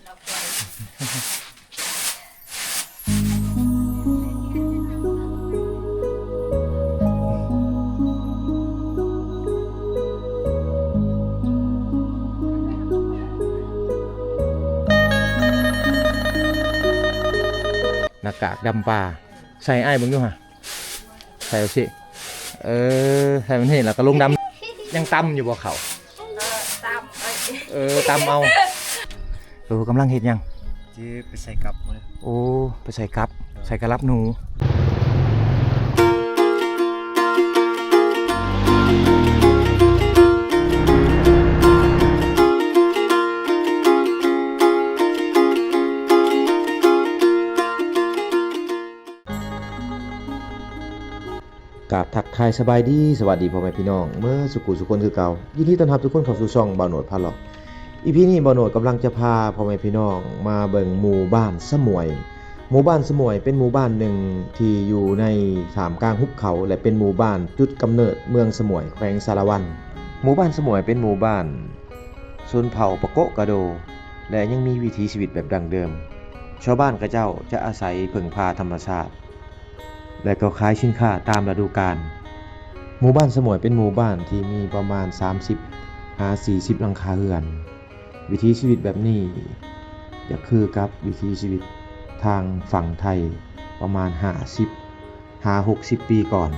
หน้ากากดำปลาใส่ไอ้บึงดูฮะใส่สิใส่มันเห็นแล้วก็ลงดำยังตำอยู่บ่เขาตำเอากำลังเห็นยังจีไปใส่กับเลยโอ้ไปใส่กับใส่กระลับหนูกราบทักทายสบายดีสวัสดีพ่อแม่พี่น้องเมื่อสุขุสุคนคือเก่ายินดีต้อนรับทุกคนเข้าสู่ช่องบ่าวโหนดพาเลาะอีพีนี้บ่าวโหนดกำลังจะพาพ่อแม่พี่น้องมาเบิ่งหมู่บ้านสมวยหมู่บ้านสมวยเป็นหมู่บ้านหนึ่งที่อยู่ในท่ามกลางหุบเขาและเป็นหมู่บ้านจุดกำเนิดเมืองสมวยแขวงสารวันหมู่บ้านสมวยเป็นหมู่บ้านชนเผ่าปะโกะกะโดและยังมีวิถีชีวิตแบบดั้งเดิมชาวบ้านกระเจ้าจะอาศัยพึ่งพาธรรมชาติและก็ขายสินค้าตามฤดูกาลหมู่บ้านสมวยเป็นหมู่บ้านที่มีประมาณ30-40 หลังคาเรือนวิถีชีวิตแบบนี้จะคือกับวิถีชีวิตทางฝั่งไทยประมาณ60 ปีก่อน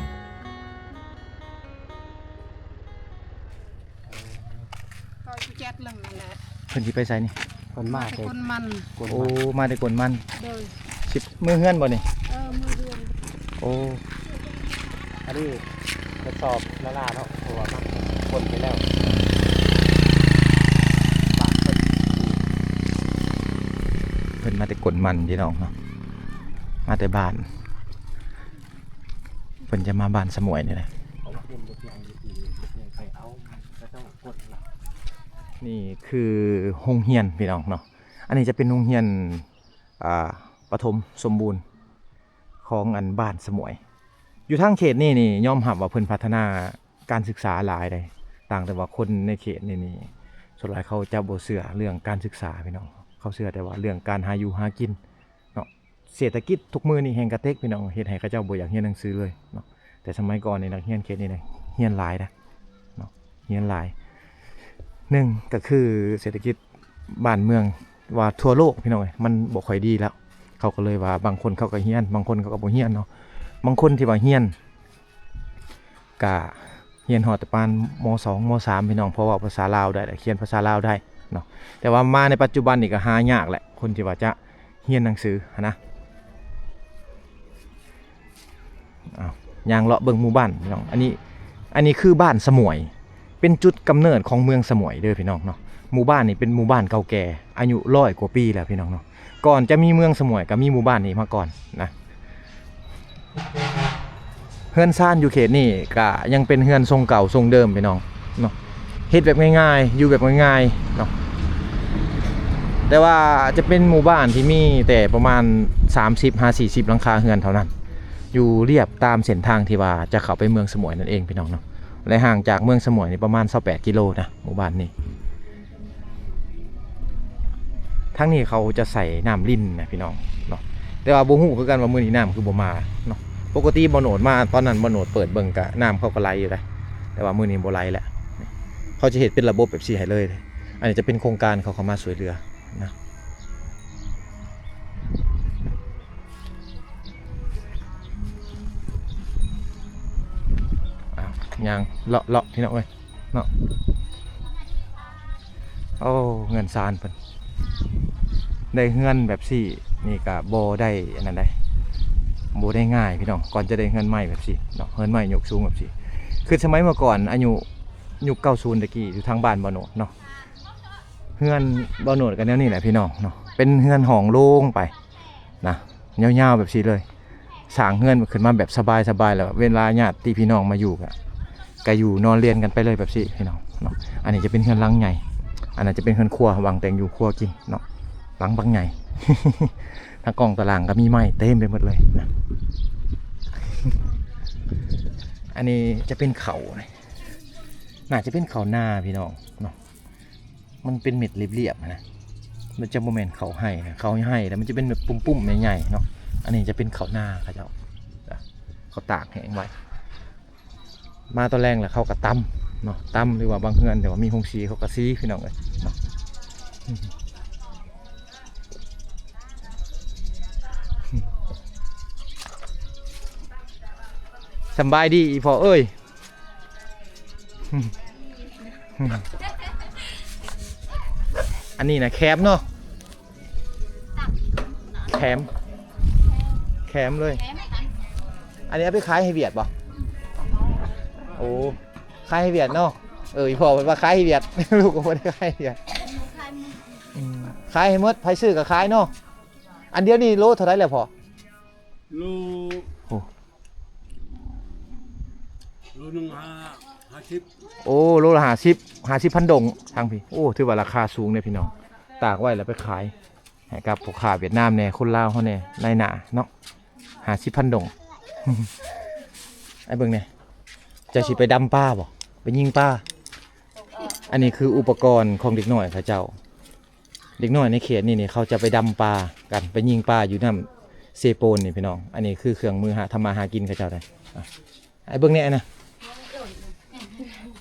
ก็แจ๊ดลังนั่นแหละเพิ่นสิไปไสนี่คนมากเลยคนมันโอ้มาได้กวนมันโดย10มื้อเฮือนบ่นี่มือเดือนโอ้อันนี้ทดสอบละลาเนาะเพราะว่ามันคนไปแล้วเพิ่นมาแต่กวนมันพี่น้องเนาะมาแต่บ้านเพิ่นจะมาบ้านสมวยนี่แหละนี่คือโรงเรียนพี่น้องเนาะอันนี้จะเป็นโรงเรียนประถมสมบูรณ์ของอันบ้านสมวยอยู่ทางเขตนี่ยอมรับว่าเพิ่นพัฒนาการศึกษาหลายได้ต่างแต่ว่าคนในเขตนี่ส่วนหลายเขาจะบ่เชื่อเรื่องการศึกษาพี่น้องเขาเชื่อแต่ว่าเรื่องการหาอยู่หากินเนาะเศรษฐกิจทุกมื้อนี่แฮงกระเตกพี่น้องเฮ็ดให้เขาเจ้าบ่อยากเรียนหนังสือเลยเนาะแต่สมัยก่อนนี่นักเรียนเขตนี่นะเรียนหลายนะเนาะเรียนหลายหนึ่งก็คือเศรษฐกิจบ้านเมืองว่าทั่วโลกพี่น้องมันบ่ค่อยดีแล้วเขาก็เลยว่าบางคนเขาก็เรียนบางคนเขาก็บ่เรียนเนาะบางคนที่ว่าเรียนก็เรียนฮอดแต่ปานม.2 ม.3 พี่น้องเพราะว่าภาษาลาวได้เขียนภาษาลาวได้เนาะแต่ว่ามาในปัจจุบันนี่ก็หายากแหละคนที่ว่าจะเรียนหนังสือนะย่างเลาะเบิ่งหมู่บ้านพี่น้องอันนี้คือบ้านสมวยเป็นจุดกำเนิดของเมืองสมวยเด้อพี่น้องเนาะหมู่บ้านนี่เป็นหมู่บ้านเก่าแก่อายุ100 กว่าปีแล้วพี่น้องเนาะก่อนจะมีเมืองสมวยก็มีหมู่บ้านนี้มาก่อนนะเฮือนซ่านอยู่เขตนี่ก็ยังเป็นเฮือนทรงเก่าทรงเดิมพี่น้องเนาะเฮ็ดแบบง่ายๆอยู่แบบง่ายๆเนาะแต่ว่าจะเป็นหมู่บ้านที่มีแต่ประมาณ30-40 หลังคาเฮือนเท่านั้นอยู่เรียบตามเส้นทางที่ว่าจะเข้าไปเมืองสมวยนั่นเองพี่น้องเนาะและห่างจากเมืองสมวยนี่ประมาณ28 กิโลนะหมู่บ้านนี้ทั้งนี้เขาจะใส่น้ำลิ้นนะพี่น้องเนาะแต่ว่าบ่ฮู้คือกันว่ามื้อนี้น้ำคือบ่มาเนาะปกติบ่โหนดมาตอนนั้นบ่โหนดเปิดเบิ่งกะน้ำเขาก็ไหลอยู่เลยแต่ว่ามื้อนี้บ่ไหลแล้วเขาจะเฮ็ดเป็นระบบแบบซี่ให้เลยอันนี้จะเป็นโครงการเขาเข้ามาช่วยเหลือนะยังเลาะพี่น้องเอ้ยเนาะโอ้เงินซานเพิ่นได้เงินแบบซี่นี่ก็บ่ได้อันนั้นได้บ่ได้ง่ายพี่น้องก่อนจะได้เงินใหม่แบบซี่เนาะเงินใหม่ยกสูงแบบซี่คือสมัยเมื่อก่อนอายุยุค90ตะกี้อยู่ทางบ้านบ่โหนดเนาะเฮือนบ่โหนดกันแนวนี้แหละพี่น้องเนาะเป็นเฮือนห้องโล่งไปนะยาวๆแบบซี่เลยสร้างเฮือนขึ้นมาแบบสบายๆแล้วเวลาญาติพี่น้องมาอยู่ก็อยู่นอนเรียนกันไปเลยแบบซี่พี่น้องเนาะอันนี้จะเป็นเฮือนหลังใหญ่อันนั้นจะเป็นเฮือนครัววางแต่งอยู่ครัวกินเนาะหลังบังใหญ่ ทางกองตารางก็มีไม้เต็มไปหมดเลยนะ อันนี้จะเป็นเขาน่าจะเป็นเขาหน้าพี่น้องเนาะมันเป็นเม็ดเรียบๆนะ มันจะโมเมนต์เขาให้นะเขาให้แล้วมันจะเป็นแบบปุ่มๆใหญ่ๆเนาะอันนี้จะเป็นเขาหน้าเขาเจ้าเขาตากแห้งไว้มาตอนแรกแหละเขากระตั้มเนาะตั้มหรือว่าบางเฮือนแต่ว่ามีหงสีเขากระซีพี่น้องเลยเนาะสบายดีอีพอเอ้ยอันนี้นะแคมเนาะแคมเลยอันนี้เอาไปขายให้เวียดป่ะโอ้ขายให้เวียดเนาะอีพอเป็นว่าขายให้เวียด ลูกก็ไม่ได้ขายให้เวียดขายให้หมดไผซื้อกับขายเนาะอันเดียวนี่โลเท่าไหร่แล้วพอ ลูก โอ้ ลูก150 โอ้โลละ50พันดงทางพี่โอ้ถือว่าราคาสูงเนี่ยพี่น้องตากไว้แล้วไปขายให้กับผู้ค้าเวียดนามเนี่ยคนลาวเขาเนี่ยในหนาเนาะ50พันดง ไอ้เบิ่งเนี่ยจะสิไปดำป้าบ่ไปยิงป้าอันนี้คืออุปกรณ์ของเด็กน้อยเขาเจ้าเด็กน้อยในเขตนี่เขาจะไปดำปลากันไปยิงปลาอยู่น้ำเซโปนนี่พี่น้องอันนี้คือเครื่องมือทำมาหากินเขาเจ้าได้ไอ้เบิ่งเนี่ยนะ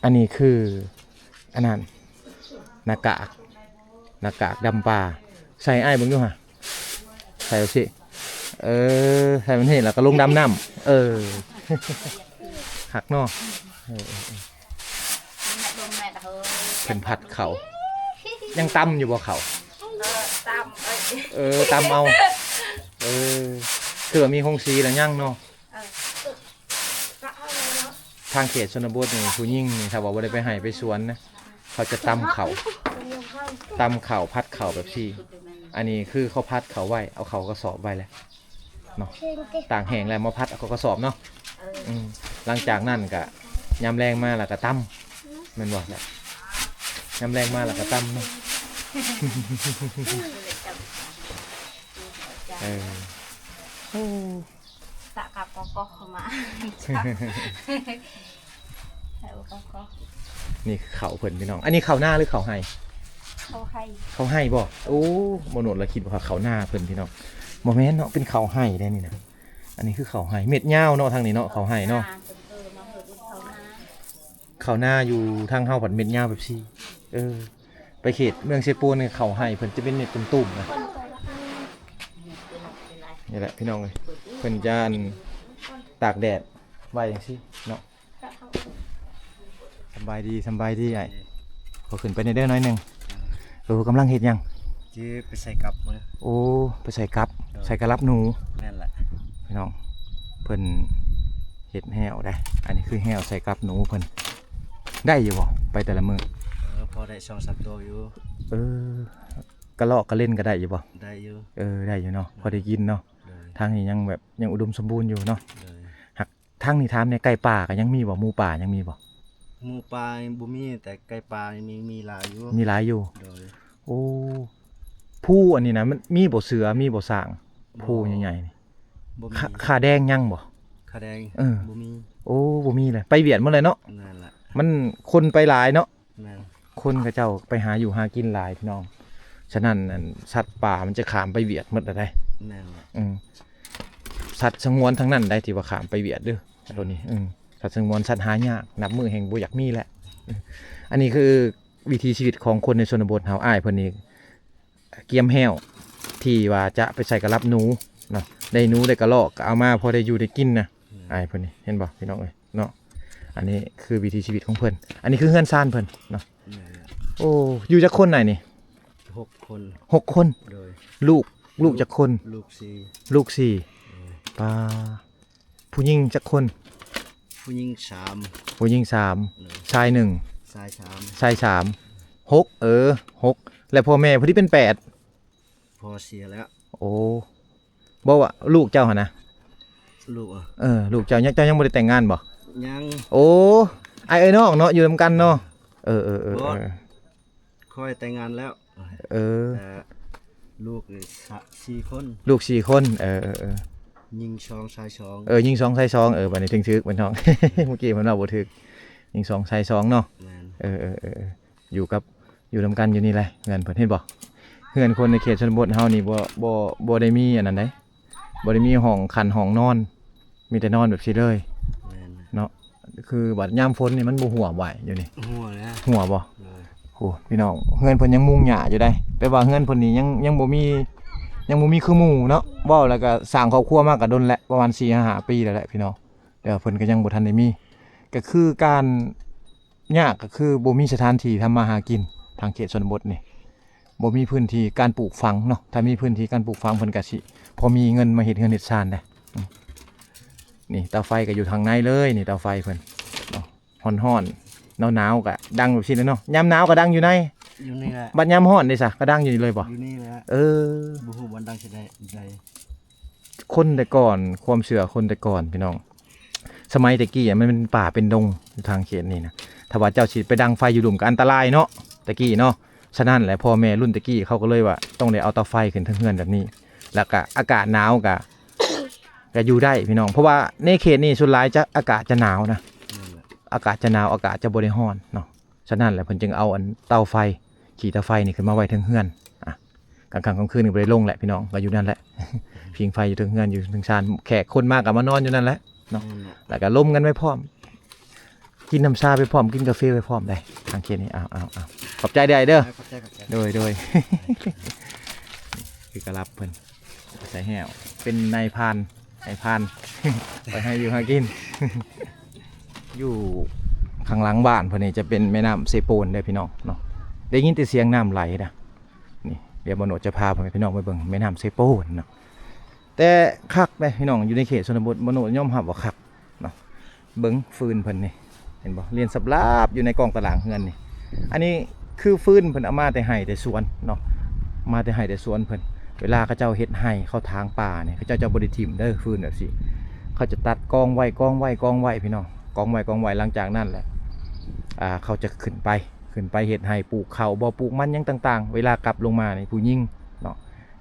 อันนี้คืออันนั้นหน้ากากดำปลาใส่ไอ้เบิ่งดูฮะใส่เอาสิใส่มันเห็นแล้วก็ลงดำน้ำหักเนาะเป็นผัดเขายังตำอยู่บ่เขาตำเอาคือมีหงสีแล้วย่างเนาะทางเขตชนบทนี่ผู้ยิ่งนี่ถ้าบอกว่าได้ไปให้ไปสวนนะเขาจะตำเขาพัดเขาแบบที่อันนี้คือเขาพัดเขาไว้เอาเขากระสอบไว้แล้วเนาะต่างแห่งแล้วมาพัดเอาเขากระสอบเนาะหลังจากนั้นก็ยำแรงมาแล้วก็ตั้มมันบอกแหละยำแรงมาแล้วก็ตั้มเนาะตะกับกอกเข้ามานี่คือเขาเพิ่นพี่น้องอันนี้เขาหน้าหรือเขาให้เขาให้บ่โอ้โมโนดเราคิดว่าเขาหน้าเพิ่นพี่น้องโมเมนต์เนาะเป็นเขาให้ได้นี่นะอันนี้คือเขาให้เม็ดยาวเนาะทางนี้เนาะเขาให้เนาะเขาหน้าอยู่ทางเฮาผัดเม็ดยาวแบบซี่ไปเขตเมืองเซโปนเขาให้เพิ่นจะเป็นเม็ดตุ่มๆนะนี่แหละพี่น้องเลยเพิ่นจะตากแดดไว้อย่างซี่เนาะสบายดีไอ้พอขึ้นไปในเด้อน้อยหนึ่งกำลังเห็ดยังจีไปใส่กับมือโอ้ไปใส่กับกระลับหนูนั่นแหละพี่น้องเพิ่นเห็ดแห้วได้อันนี้คือแห้วใส่กับหนูเพิ่นได้อยู่บ่ไปแต่ละมือพอได้2-3ตัวอยู่กระลอกกระเล่นก็ได้อยู่บ่ได้อยู่ได้อยู่เนาะพอได้กินเนาะทางนี้ยังแบบยังอุดมสมบูรณ์อยู่เนาะหักทางนี้ถามในไก่ป่าก็ยังมีบ่หมูป่ายังมีบ่หมูป่าบ่มีแต่ไก่ป่ามีหลายอยู่โอ้ผู้อันนี้นะมันมีบ่เสือมีบ่สร้างผู้ใหญ่ๆนี่ขาแดงยังบ่ขาแดงบ่มีโอ้บ่มีเลยไปเวียดหมดเลยเนาะนั่นแหละมันคนไปหลายเนาะคนเขาเจ้าไปหาอยู่หากินหลายพี่น้องฉะนั้นสัตว์ป่ามันจะขามไปเวียดหมดได้นั่นแหละสัตว์สงวนทั้งนั้นได้ที่ว่าขามไปเวียดเด้อตัวนี้สัตว์สงวนสัตว์หายากนับมือแห่งบ่อยากมีแหละอันนี้คือวิถีชีวิตของคนในชนบทเฮาอ้ายเพิ่นนี่เกี่ยมแห้วที่ว่าจะไปใส่กระลับหนูเนาะได้หนูได้กระรอกเอามาพอได้อยู่ได้กินนะอ้ายเพิ่นนี่เห็นบ่พี่น้องเอ้ยเนาะอันนี้คือวิถีชีวิตของเพิ่นอันนี้คือเฮือนซ่านเพิ่นเนาะโอ้อยู่จักคนไหนนี่6 คนลูกจักคนลูก4ป้าผู้หญิงจักคนผู้หญิง3ชาย1ชาย3 6แล้วพ่อแม่ผู้ที่เป็น8พอเสียแล้วโอ้บอกว่าลูกเจ้าหะนะลูกลูกเจ้ายังบ่ได้แต่งงานบ่ยังโอ้ไอ้น้องเนาะอยู่นำกันเนาะค่อยแต่งงานแล้วลูก4 คนยิง2ชาย2ยิง2ชาย2บัดนี้ถึกๆเพิ่นน้อง เมื่อกี้เพิ่นว่าบ่ถึกยิง2ชาย2เนาะอยู่นำกันอยู่นี่แหละเงินเพิ่นเห็นบ่ เฮือนคนในเขตชนบทเฮานี่บ่ได้มีอันนั้นเด้บ่ได้มีห้องคันห้องนอนมีแต่นอนแบบซี่เลย แม่น เนาะคือบัดยามฝนนี่มันบ่หัวไหวอยู่นี่ หัวแล้ว หัวบ่โหพี่น้องเฮือนเพิ่นยังมุงหญ้าอยู่ได้แต่ว่าเฮือนเพิ่นนี่ยังบ่มีคือหมู่เนาะเว้าแล้วก็สร้างครอบครัวมาก็ดนแล้วประมาณ 4-5 ปีแล้วแหละพี่น้องแต่ว่าเพิ่นก็ยังบ่ทันได้มีก็คือการยากก็คือบ่มีสถานที่ทำมาหากินทางเขตชนบทนี่บ่มีพื้นที่การปลูกฝังเนาะถ้ามีพื้นที่การปลูกฝังเพิ่นก็สิพอมีเงินมาเฮ็ดเฮือนเฮ็ดชานได้นี่เตาไฟก็อยู่ทางในเลยนี่เตาไฟเพิ่นเนาะร้อนๆหนาวๆก็ดังแบบซี่แหล้วเนาะยามหนาวก็ดังอยู่ใน อยู่นี่แหละ บัดยามร้อนนี่ซะก็ดังอยู่นี่เลยบ่ อยู่นี่แหละ เออ บ่ฮู้วันดังสิได้ใด คนแต่ก่อนความเชื่อคนแต่ก่อนพี่น้องสมัยตะกี้มันเป็นป่าเป็นดงอยู่ทางเขตนี่นะถ้าว่าเจ้าสิไปดังไฟอยู่หลุมก็อันตรายเนาะตะกี้เนาะฉะนั้นแหละพ่อแม่รุ่นตะกี้เขาก็เลยว่าต้องได้เอาเตาไฟขึ้นทั้งเฮือนแบบนี้ แล้วก็อากาศหนาวก็อยู่ได้พี่น้องเพราะว่าในเขตนี่ส่วนหลายจะอากาศจะหนาวนะ นั่นแหละ อากาศจะหนาวอากาศจะบ่ได้ร้อนเนาะฉะนั้นแหละเพิ่นจึงเอาอันเตาไฟขี่เตาไฟนี่ขึ้นมาไว้ทั้งเฮือนอ่ะกลางค่ำกลางคืนก็บ่ได้ลงแหละพี่น้องก็อยู่นั่นแหละ พิงไฟอยู่ทั้งเฮือนอยู่ทั้งชานแขกคนมากก็มานอนอยู่นั่นแหละ เนาะ นั่นแหละ แล้วก็ล้มกันไปพร้อมกินน้ำชาไปพร้อมกินกาแฟไปพร้อมได้ทางเขตนี้เอาขอบใจได้เด้อ ขอบใจ โดย คือกระลับเพิ่นใส่แห้วเป็นนายพราน ไปให้อยู่หากิน อยู่ข้างหลังบ้านเพิ่นนี่จะเป็นแม่น้ำเซโปนได้อพี่น้องเนาะได้ยินแต่เสียงน้ำไหลนะนี่เดี๋ยวบโนจะพาพี่น้องไปเบิ่งแม่น้ำเซโปนเนาะแต่คักเลยพี่น้องอยู่ในเขตชนบทบโนย่อมรับว่าคักเนาะเบิ่งฟืนเพิ่นนี่เห็นบ่เรียนสับลาบอยู่ในกองตารางเฮือนนี่อันนี้คือฟืนเพิ่นเอามาแต่ไห้แต่สวนเนาะมาแต่ไห้แต่สวนเพิ่นเวลาเขาเจ้าเฮ็ดไห้เข้าทางป่าเนี่ยเขาเจ้าจะบ่ได้ทิ่มเด้อฟืนแบบนี้เขาจะตัดกองไว้พี่น้องกองไว้หลังจากนั้นแหละเขาจะขึ้นไปเฮ็ดไห้ปลูกข้าวบ่ปลูกมันหยังต่างๆเวลากลับลงมานี่ผู้หญิงเนาะ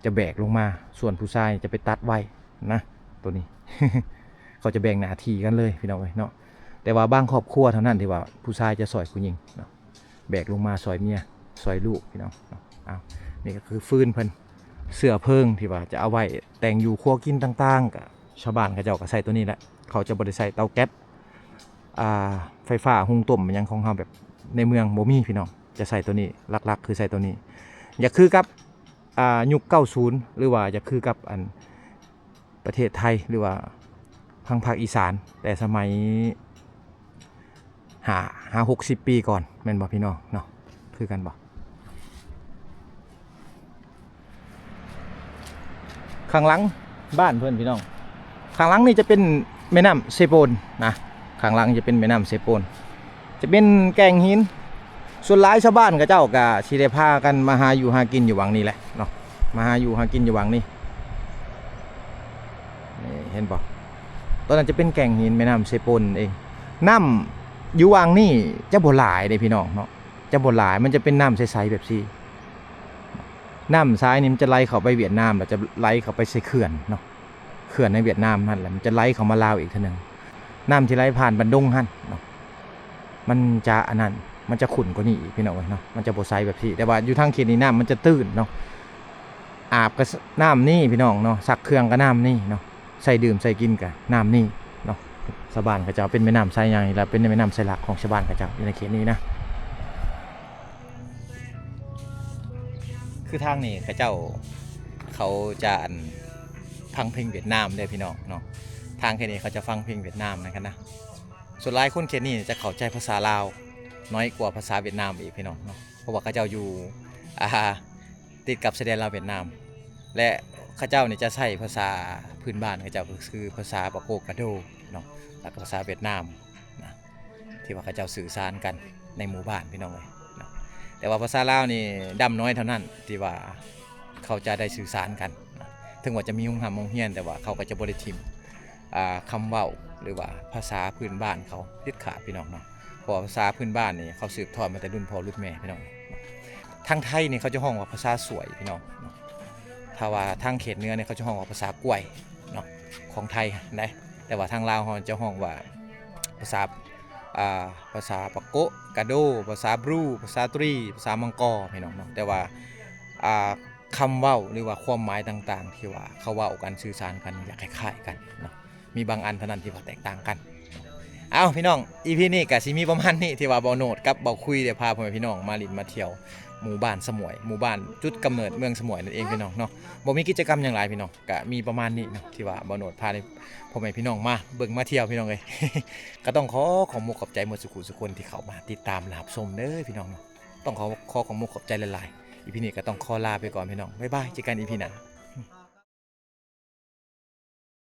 จะแบกลงมาส่วนผู้ชายจะไปตัดไว้นะตัวนี้ เขาจะแบ่งหน้าที่กันเลยพี่น้องเอ้ยเนาะแต่ว่าบางครอบครัวเท่านั้นที่ว่าผู้ชายจะซอยผู้หญิงเนาะแบกลงมาซอยเมียซอยลูกพี่น้องเนาะนี่ก็คือฟืนเพิ่นเสื้อเพิงที่ว่าจะเอาไว้แต่งอยู่ครัวกินต่างๆกับชาวบ้านเขาเจ้าก็ใส่ตัวนี้แหละเขาจะบ่ได้ใส่เตาแก๊สไฟฟ้าหุงต้มมันยังของเฮาแบบในเมืองบ่มีพี่น้องจะใส่ตัวนี้หลักๆคือใส่ตัวนี้อย่าคือกับยุค90หรือว่าอย่าคือกับอันประเทศไทยหรือว่าทางภาคอีสานแต่สมัย60 ปีก่อนแม่นบ่พี่น้องเนาะคือกันบ่ข้างหลังบ้านเพื่อนพี่น้องข้างหลังนี่จะเป็นแม่น้ำเซโปนนะข้างหลังจะเป็นแม่น้ำเซโปนจะเป็นแกงหินส่วนหลายชาวบ้านกับเจ้าก็สิได้พากันมาหาอยู่หากินอยู่วังนี้แหละเนาะมาหาอยู่หากินอยู่วังนี้เห็นบ่ตอนนั้นจะเป็นแกงหินแม่น้ำเซโปนเองน้ำอยู่วังนี่จะบ่หลายเด้พี่น้องเนาะจะบ่หลายมันจะเป็นน้ำใสๆแบบนี้น้ำซ้ายนี่มันจะไหลเข้าไปเวียดนามแล้วจะไหลเข้าไปใส่เขื่อนเนาะเขื่อนในเวียดนามนั่นแหละมันจะไหลเข้ามาลาวอีกทีนึงน้ำที่ไหลผ่านบันดงหั่นเนาะมันจะอันนั้นมันจะขุ่นกว่านี้อีกพี่น้องเนาะมันจะบ่ใสแบบนี้แต่ว่าอยู่ทางเขตนี้น้ำมันจะตื้นเนาะอาบกับน้ำนี่พี่น้องเนาะซักเครื่องกับน้ำนี่เนาะใส่ดื่มใส่กินกับน้ำนี่เนาะชาวบ้านเขาเจ้าเป็นแม่น้ำไซใหญ่และเป็นแม่น้ำไซหลักของชาวบ้านเขาเจ้าอยู่ในเขตนี้นะคือทางนี้เขาเจ้าเขาจะฟังเพลงเวียดนามได้พี่น้องเนาะทางเขตนี้เขาจะฟังเพลงเวียดนามนะครับนะส่วนหลายคนเขตนี้จะเข้าใจภาษาลาวน้อยกว่าภาษาเวียดนามอีกพี่น้องเนาะเพราะว่าเขาเจ้าอยู่ติดกับชายแดนลาวเวียดนามและเขาเจ้าเนี่ยจะใช้ภาษาพื้นบ้านเขาเจ้าก็คือภาษาปะโกกะโดเนาะแล้วก็ภาษาเวียดนามนะที่ว่าเขาเจ้าสื่อสารกันในหมู่บ้านพี่น้องเลยนะแต่ว่าภาษาลาวนี่ดำน้อยเท่านั้นที่ว่าเขาจะได้สื่อสารกันนะถึงว่าจะมีห้องเฮียนแต่ว่าเขาก็จะบริทิมคำเว้าหรือว่าภาษาพื้นบ้านเขาติดขาดพี่น้องเนาะเพราะภาษาพื้นบ้านนี่เขาสืบทอดมาแต่รุ่นพ่อรุ่นแม่พี่น้องทางไทยนี่เขาจะห้องว่าภาษาสวยพี่น้องถ้าว่าทางเขตเหนือเนี่ยเขาจะห้องว่าภาษากล้วยเนาะของไทยนะแต่ว่าทางลาวเขาจะห้องว่าภาษาปะโกะกะโดภาษาบรูภาษาตรีภาษามังกรพี่น้องเนาะแต่ว่า คำเว้าหรือว่าความหมายต่างๆ ที่ว่าเขาเว้ากันสื่อสารกันอยากคล้ายๆกันเนาะมีบางอันเท่านั้นที่ว่าแตกต่างกันเอาพี่น้อง EP นี้ก็สิมีประมาณนี้ที่ว่าบ่โนดกับบ่คุยได้พาพ่อแม่พี่น้องมาลิ้นมาเที่ยวหมู่บ้านสมวยหมู่บ้านจุดกำเนิดเมืองสมวยนั่นเองพี่น้องเนาะบ่มีกิจกรรมอย่างหลายพี่น้องก็มีประมาณนี้เนาะที่ว่าบ่โนดพาพ่อแม่พี่น้องมาเบิ่งมาเที่ยวพี่น้องเอ้ย ก็ต้องขอของมุกขอบใจหมดสุขุสุคนที่เข้ามาติดตามรับชมเด้อพี่น้องเนาะต้องขอของมุกขอบใจหลายๆ EP นี้ก็ต้องขอลาไปก่อนพี่น้องบ๊ายบายเจอกัน EP หน้า